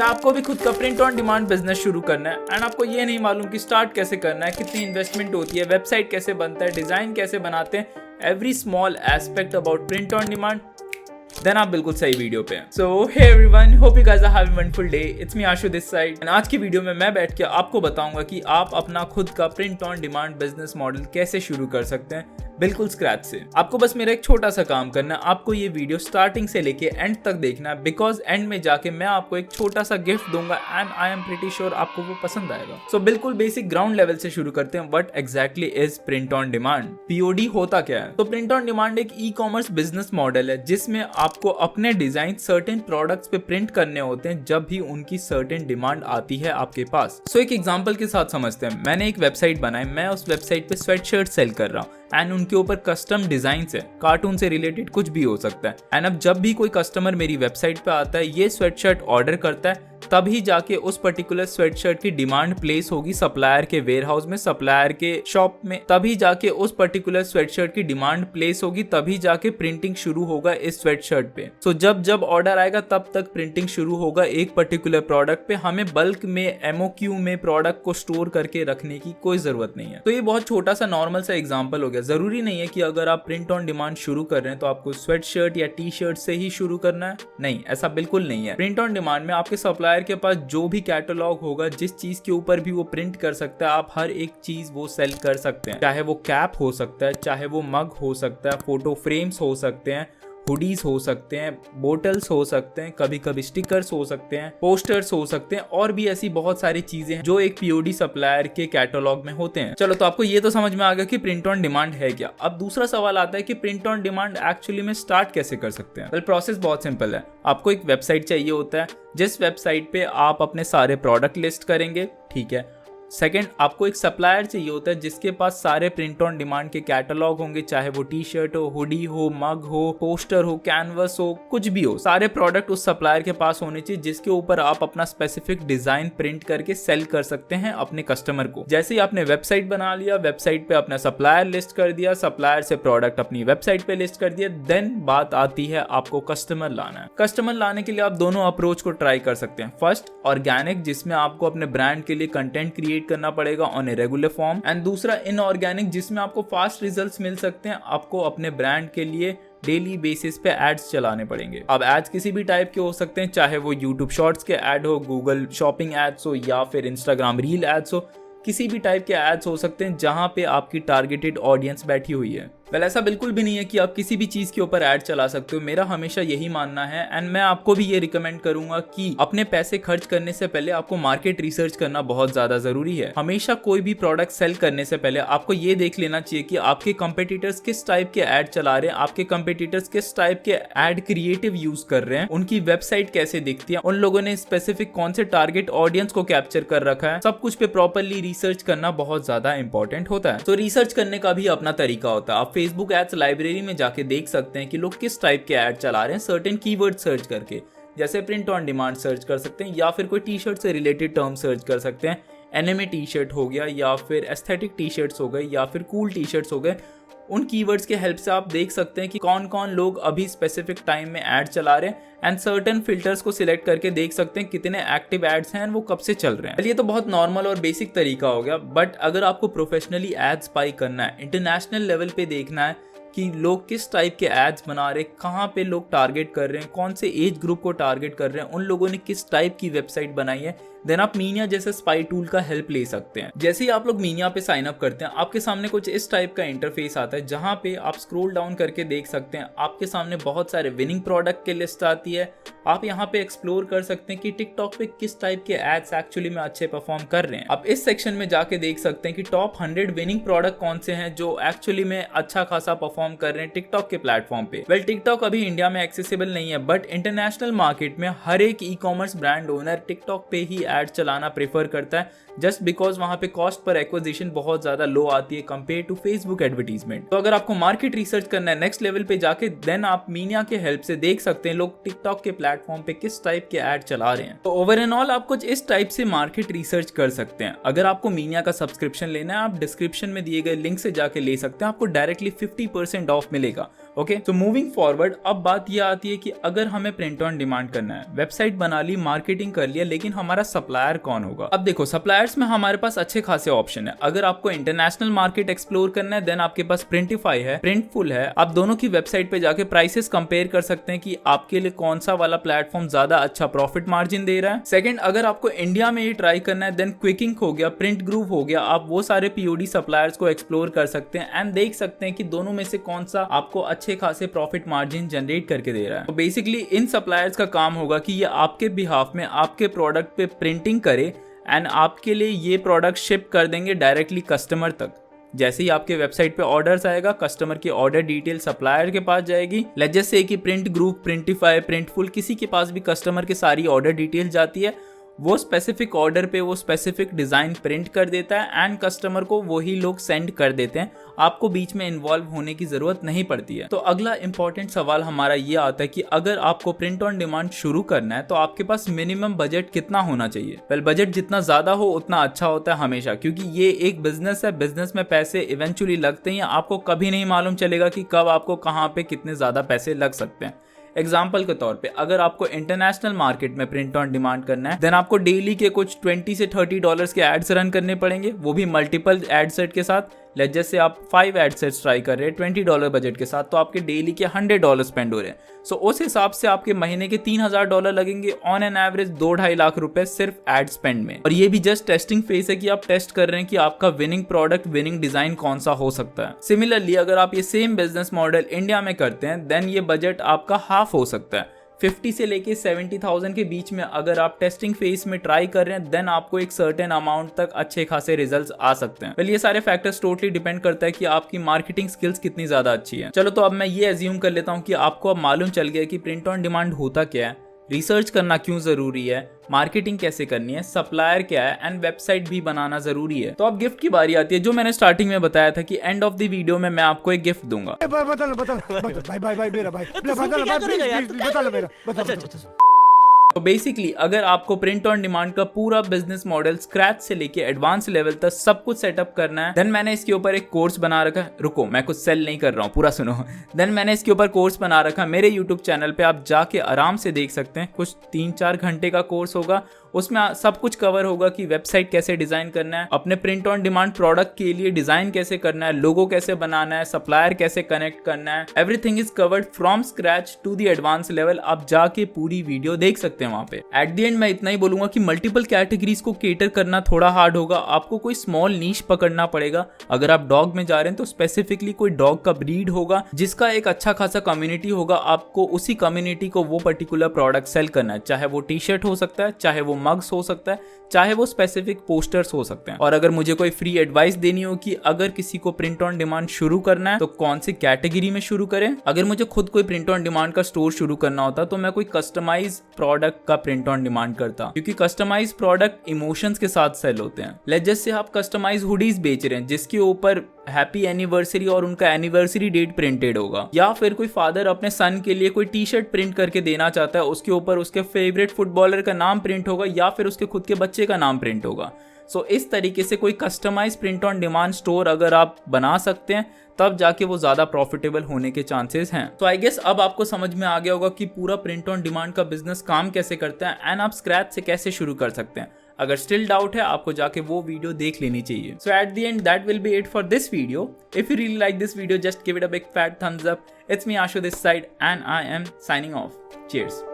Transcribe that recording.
आपको भी खुद का प्रिंट ऑन डिमांड बिजनेस शुरू करना है एंड आपको ये नहीं मालूम कि स्टार्ट कैसे करना है, कितनी इन्वेस्टमेंट होती है, वेबसाइट कैसे बनता है, डिजाइन कैसे बनाते हैं, every small aspect about print on demand, then आप बिल्कुल सही वीडियो पे हैं। So hey everyone, hope you guys are having wonderful day. It's me Ashu this side and आज की वीडियो में मैं बैठ के आपको बताऊंगा कि आप अपना खुद का print on demand business model कैसे शुरू कर सकते हैं बिल्कुल स्क्रैच से। आपको बस मेरा एक छोटा सा काम करना है, आपको ये वीडियो स्टार्टिंग से लेके एंड तक देखना है, बिकॉज एंड में जाके मैं आपको एक छोटा सा गिफ्ट दूंगा and I am pretty sure आपको वो पसंद आएगा। सो बिल्कुल बेसिक ग्राउंड लेवल से शुरू करते हैं। What exactly is print on demand? POD होता क्या है? तो प्रिंट ऑन डिमांड एक ई कॉमर्स बिजनेस मॉडल है जिसमें आपको अपने डिजाइन सर्टेन प्रोडक्ट्स पे प्रिंट करने होते हैं जब भी उनकी सर्टेन डिमांड आती है आपके पास। सो एक एग्जांपल के साथ समझते हैं। मैंने एक वेबसाइट बनाई, मैं उस वेबसाइट पे स्वेटशर्ट सेल कर रहा हूँ एंड उनके ऊपर कस्टम डिजाइन है, कार्टून से रिलेटेड कुछ भी हो सकता है। एंड अब जब भी कोई कस्टमर मेरी वेबसाइट पे आता है, ये स्वेटशर्ट ऑर्डर करता है, तभी जाके उस पर्टिकुलर स्वेटशर्ट की डिमांड प्लेस होगी सप्लायर के वेयरहाउस में, सप्लायर के शॉप में, तभी जाके उस पर्टिकुलर स्वेटशर्ट की डिमांड प्लेस होगी, तभी जाके प्रिंटिंग शुरू होगा इस स्वेटशर्ट पे। सो जब जब ऑर्डर आएगा तब तक प्रिंटिंग शुरू होगा एक पर्टिकुलर प्रोडक्ट पे। हमें बल्क में एमओक्यू में प्रोडक्ट को स्टोर करके रखने की कोई जरूरत नहीं है। तो ये बहुत छोटा सा नॉर्मल सा एग्जांपल हो गया। जरूरी नहीं है कि अगर आप प्रिंट ऑन डिमांड शुरू कर रहे हैं तो आपको स्वेटशर्ट या टी शर्ट से ही शुरू करना है। नहीं, ऐसा बिल्कुल नहीं है। प्रिंट ऑन डिमांड में आपके सप्लायर के पास जो भी कैटलॉग होगा, जिस चीज के ऊपर भी वो प्रिंट कर सकता है, आप हर एक चीज वो सेल कर सकते हैं। चाहे वो कैप हो सकता है, चाहे वो मग हो सकता है, फोटो फ्रेम्स हो सकते हैं, हुडीज हो सकते हैं, बोटल्स हो सकते हैं, कभी कभी स्टिकर्स हो सकते हैं, पोस्टर्स हो सकते हैं, और भी ऐसी बहुत सारी चीजें हैं जो एक पीओडी सप्लायर के कैटलॉग में होते हैं। चलो, तो आपको ये तो समझ में आ गया कि प्रिंट ऑन डिमांड है क्या। अब दूसरा सवाल आता है कि प्रिंट ऑन डिमांड एक्चुअली में स्टार्ट कैसे कर सकते हैं। प्रोसेस बहुत सिंपल है। आपको एक वेबसाइट चाहिए होता है जिस वेबसाइट पे आप अपने सारे प्रोडक्ट लिस्ट करेंगे, ठीक है। सेकेंड, आपको एक सप्लायर चाहिए होता है जिसके पास सारे प्रिंट ऑन डिमांड के कैटलॉग होंगे, चाहे वो टी शर्ट हो, हुडी हो, मग हो, पोस्टर हो, कैनवस हो, कुछ भी हो, सारे प्रोडक्ट उस सप्लायर के पास होने चाहिए जिसके ऊपर आप अपना स्पेसिफिक डिजाइन प्रिंट करके सेल कर सकते हैं अपने कस्टमर को। जैसे ही आपने वेबसाइट बना लिया, वेबसाइट पे अपना सप्लायर लिस्ट कर दिया, सप्लायर से प्रोडक्ट अपनी वेबसाइट पे लिस्ट कर दिया, देन बात आती है आपको कस्टमर लाना है। कस्टमर लाने के लिए आप दोनों अप्रोच को ट्राई कर सकते हैं। फर्स्ट, ऑर्गेनिक, जिसमें आपको अपने ब्रांड के लिए कंटेंट क्रिएट करना पड़ेगा on a regular form, and दूसरा इनऑर्गेनिक, जिसमें आपको फास्ट रिजल्ट्स मिल सकते हैं। आपको अपने ब्रांड के लिए डेली बेसिस पे एड्स चलाने पड़ेंगे। अब एड्स किसी भी टाइप के हो सकते हैं, चाहे वो यूट्यूब शॉर्ट्स के एड हो, गूगल शॉपिंग एड्स हो, या फिर इंस्टाग्राम रील एड्स हो, किसी भी टाइप के एड्स हो सकते हैं जहां पे आपकी टारगेटेड ऑडियंस बैठी हुई है। ऐसा बिल्कुल भी नहीं है कि आप किसी भी चीज के ऊपर ऐड चला सकते हो। मेरा हमेशा यही मानना है एंड मैं आपको भी ये रिकमेंड करूंगा कि अपने पैसे खर्च करने से पहले आपको मार्केट रिसर्च करना बहुत ज्यादा जरूरी है। हमेशा कोई भी प्रोडक्ट सेल करने से पहले आपको ये देख लेना चाहिए कि आपके कंपेटिटर्स किस टाइप के ऐड चला रहे हैं, आपके कंपेटिटर्स किस टाइप के ऐड क्रिएटिव यूज कर रहे हैं, उनकी वेबसाइट कैसे दिखती है, उन लोगों ने स्पेसिफिक कौन से टारगेट ऑडियंस को कैप्चर कर रखा है। सब कुछ पे प्रॉपरली रिसर्च करना बहुत ज्यादा इंपॉर्टेंट होता है। तो रिसर्च करने का भी अपना तरीका होता है। आप फेसबुक एड्स लाइब्रेरी में जाके देख सकते हैं कि लोग किस टाइप के ऐड चला रहे हैं, सर्टेन कीवर्ड सर्च करके, जैसे प्रिंट ऑन डिमांड सर्च कर सकते हैं, या फिर कोई टी शर्ट से रिलेटेड टर्म सर्च कर सकते हैं। एनिमे टी शर्ट हो गया, या फिर एस्थेटिक टी शर्ट्स हो गए, या फिर कूल टी शर्ट्स हो गए। उन कीवर्ड्स के हेल्प से आप देख सकते हैं कि कौन कौन लोग अभी स्पेसिफिक टाइम में ऐड चला रहे हैं, एंड सर्टेन फिल्टर्स को सिलेक्ट करके देख सकते हैं कितने एक्टिव एड्स हैं, वो कब से चल रहे हैं। ये तो बहुत नॉर्मल और बेसिक तरीका हो गया, बट अगर आपको प्रोफेशनली एड स्पाई करना है, इंटरनेशनल लेवल पे देखना है कि लोग किस टाइप के एड्स बना रहे हैं, कहाँ पे लोग टारगेट कर रहे हैं, कौन से एज ग्रुप को टारगेट कर रहे हैं, उन लोगों ने किस टाइप की वेबसाइट बनाई है, देन आप मीनिया जैसे स्पाई टूल का हेल्प ले सकते हैं। जैसे ही आप लोग मीनिया पे साइन अप करते हैं, आपके सामने कुछ इस टाइप का इंटरफेस आता है जहां पे आप स्क्रॉल डाउन करके देख सकते हैं आपके सामने बहुत सारे विनिंग प्रोडक्ट की लिस्ट आती है। आप यहाँ पे एक्सप्लोर कर सकते हैं कि टिकटॉक पे किस टाइप के एड्स एक्चुअली में अच्छे परफॉर्म कर रहे हैं। आप इस सेक्शन में जाके देख सकते हैं कि टॉप 100 विनिंग प्रोडक्ट कौन से हैं जो एक्चुअली में अच्छा खासा परफॉर्म कर रहे हैं टिकटॉक के प्लेटफॉर्म पे। टिकटॉक अभी इंडिया में एक्सेसिबल नहीं है, बट इंटरनेशनल मार्केट में हर एक e commerce brand owner TikTok पे ही एड चलाना प्रेफर करता है, जस्ट बिकॉज वहां पे कॉस्ट पर एक्विजिशन बहुत ज्यादा लो आती है कंपेयर टू फेसबुक एडवर्टीजमेंट। तो अगर आपको मार्केट रिसर्च करना है नेक्स्ट लेवल पे जाके, देन आप मीनिया के हेल्प से देख सकते हैं लोग टिकटॉक के प्लेटफॉर्म पे किस टाइप के ऐड चला रहे हैं। तो ओवरऑल आप कुछ इस टाइप से मार्केट रिसर्च कर सकते हैं। अगर आपको मीनिया का सब्सक्रिप्शन लेना है, आप डिस्क्रिप्शन में दिए गए लिंक से जाके ले सकते हैं, आपको डायरेक्टली 50% ऑफ मिलेगा। ओके, तो मूविंग फॉरवर्ड अब बात यह आती है कि अगर हमें प्रिंट ऑन डिमांड करना है, वेबसाइट बना ली, मार्केटिंग कर लिया, लेकिन हमारा सप्लायर कौन होगा। अब देखो, सप्लायर्स में हमारे पास अच्छे खासे ऑप्शन है। अगर आपको इंटरनेशनल मार्केट एक्सप्लोर करना है देन आपके पास प्रिंटिफाई है, प्रिंटफुल है। आप दोनों की वेबसाइट पे जाके प्राइसेस कंपेयर कर सकते हैं कि आपके लिए कौन सा वाला प्लेटफॉर्म ज्यादा अच्छा प्रॉफिट मार्जिन दे रहा है। सेकंड, अगर आपको इंडिया में ये ट्राई करना है देन क्विकिंग हो गया, प्रिंट ग्रुप हो गया, आप वो सारे पीओडी सप्लायर्स को एक्सप्लोर कर सकते हैं एंड देख सकते हैं कि दोनों में से कौन सा आपको अच्छे खासे प्रॉफिट मार्जिन जनरेट करके दे रहा है। तो बेसिकली इन सप्लायर्स का काम होगा कि ये आपके बिहाफ में आपके प्रोडक्ट पे प्रिंटिंग करे एंड आपके लिए ये प्रोडक्ट शिप कर देंगे डायरेक्टली कस्टमर तक। जैसे ही आपके वेबसाइट पे ऑर्डर्स आएगा, कस्टमर की ऑर्डर डिटेल सप्लायर के पास जाएगी। लेट्स जस्ट से कि प्रिंट ग्रुप, प्रिंटिफाई, प्रिंटफुल, किसी के पास भी कस्टमर की सारी ऑर्डर डिटेल जाती है, वो स्पेसिफिक ऑर्डर पे वो स्पेसिफिक डिजाइन प्रिंट कर देता है एंड कस्टमर को वही लोग सेंड कर देते हैं। आपको बीच में इन्वॉल्व होने की जरूरत नहीं पड़ती है। तो अगला इंपॉर्टेंट सवाल हमारा ये आता है कि अगर आपको प्रिंट ऑन डिमांड शुरू करना है तो आपके पास मिनिमम बजट कितना होना चाहिए। वेल, बजट जितना ज्यादा हो उतना अच्छा होता है हमेशा, क्योंकि ये एक बिजनेस है, बिजनेस में पैसे इवेंचुअली लगते हैं। आपको कभी नहीं मालूम चलेगा कि कब आपको कहाँ पे कितने ज्यादा पैसे लग सकते हैं। एग्जाम्पल के तौर पे अगर आपको इंटरनेशनल मार्केट में प्रिंट ऑन डिमांड करना है देन आपको डेली के कुछ $20 से $30 के एड्स रन करने पड़ेंगे, वो भी मल्टीपल एड सेट के साथ। लेट्स जस्ट से आप 5 एड सेट्स ट्राई कर रहे हैं $20 बजट के साथ, तो आपके डेली के $100 स्पेंड हो रहे हैं। सो उस हिसाब से आपके महीने के $3000 लगेंगे ऑन एन एवरेज 2-2.5 लाख रुपए सिर्फ एड स्पेंड में। और ये भी जस्ट टेस्टिंग फेज है कि आप टेस्ट कर रहे हैं कि आपका विनिंग प्रोडक्ट, विनिंग डिजाइन कौन सा हो सकता है। सिमिलरली अगर आप ये सेम बिजनेस मॉडल इंडिया में करते हैं देन ये बजट आपका हाफ हो सकता है। 50 से लेके 70,000 के बीच में अगर आप टेस्टिंग फेज में ट्राई कर रहे हैं देन आपको एक सर्टेन अमाउंट तक अच्छे खासे रिजल्ट्स आ सकते हैं। वेल, ये सारे फैक्टर्स टोटली डिपेंड करता है कि आपकी मार्केटिंग स्किल्स कितनी ज्यादा अच्छी है। चलो, तो अब मैं ये एज्यूम कर लेता हूँ कि आपको अब मालूम चल गया कि प्रिंट ऑन डिमांड होता क्या है, रिसर्च करना क्यों जरूरी है, मार्केटिंग कैसे करनी है, सप्लायर क्या है एंड वेबसाइट भी बनाना जरूरी है। तो अब गिफ्ट की बारी आती है, जो मैंने स्टार्टिंग में बताया था कि एंड ऑफ द वीडियो में मैं आपको एक गिफ्ट दूंगा। तो बेसिकली अगर आपको प्रिंट ऑन डिमांड का पूरा बिजनेस मॉडल स्क्रैच से लेके एडवांस लेवल तक सब कुछ सेटअप करना है देन मैंने इसके ऊपर एक कोर्स बना रखा है। रुको, मैं कुछ सेल नहीं कर रहा हूँ, पूरा सुनो। देन मैंने इसके ऊपर कोर्स बना रखा है मेरे यूट्यूब चैनल पे, आप जाके आराम से देख सकते हैं। कुछ 3-4 घंटे का कोर्स होगा, उसमें सब कुछ कवर होगा कि वेबसाइट कैसे डिजाइन करना है, अपने प्रिंट ऑन डिमांड प्रोडक्ट के लिए डिजाइन कैसे करना है, लोगो कैसे बनाना है, सप्लायर कैसे कनेक्ट करना है। Everything is covered from scratch to the advance level. आप जाके पूरी वीडियो देख सकते हैं वहां पे। एट द एंड मैं इतना ही बोलूंगा कि मल्टीपल कैटेगरीज को केटर करना थोड़ा हार्ड होगा, आपको कोई स्मॉल नीश पकड़ना पड़ेगा। अगर आप डॉग में जा रहे हैं तो स्पेसिफिकली कोई डॉग का ब्रीड होगा जिसका एक अच्छा खासा कम्युनिटी होगा, आपको उसी कम्युनिटी को वो पर्टिकुलर प्रोडक्ट सेल करना है। चाहे वो टी शर्ट हो सकता है, चाहे वो मग्स हो सकता है, चाहे वो स्पेसिफिक पोस्टर्स हो सकते हैं। और अगर मुझे कोई फ्री एडवाइस देनी हो कि अगर किसी को प्रिंट ऑन डिमांड शुरू करना है तो कौन सी कैटेगरी में शुरू करें, अगर मुझे खुद कोई प्रिंट ऑन डिमांड का स्टोर शुरू करना होता तो मैं कोई कस्टमाइज प्रोडक्ट का प्रिंट ऑन डिमांड करता, क्योंकि कस्टमाइज प्रोडक्ट इमोशंस के साथ सेल होते हैं। लेट्स जस्ट से आप कस्टमाइज हुडीज बेच रहे हैं जिसके ऊपर हैप्पी एनिवर्सरी और उनका एनिवर्सरी डेट प्रिंटेड होगा, या फिर कोई फादर अपने सन के लिए कोई टी शर्ट प्रिंट करके देना चाहता है, उसके ऊपर उसके फेवरेट फुटबॉलर का नाम प्रिंट होगा या फिर उसके खुद के बच्चे का नाम प्रिंट होगा। सो इस तरीके से कोई customise print on demand store अगर आप बना सकते हैं तब जाके वो ज्यादा प्रॉफिटेबल होने के चांसेस हैं। तो आई गेस अब आपको समझ में आ गया होगा कि पूरा प्रिंट ऑन डिमांड का बिजनेस काम कैसे करता है एंड आप स्क्रैच से कैसे शुरू कर सकते हैं। अगर स्टिल डाउट है आपको जाके वो वीडियो देख लेनी चाहिए। So at the end that will be it for this video. If you really like this video just give it a big fat thumbs up. It's me Ashu this side and I am signing off. Cheers.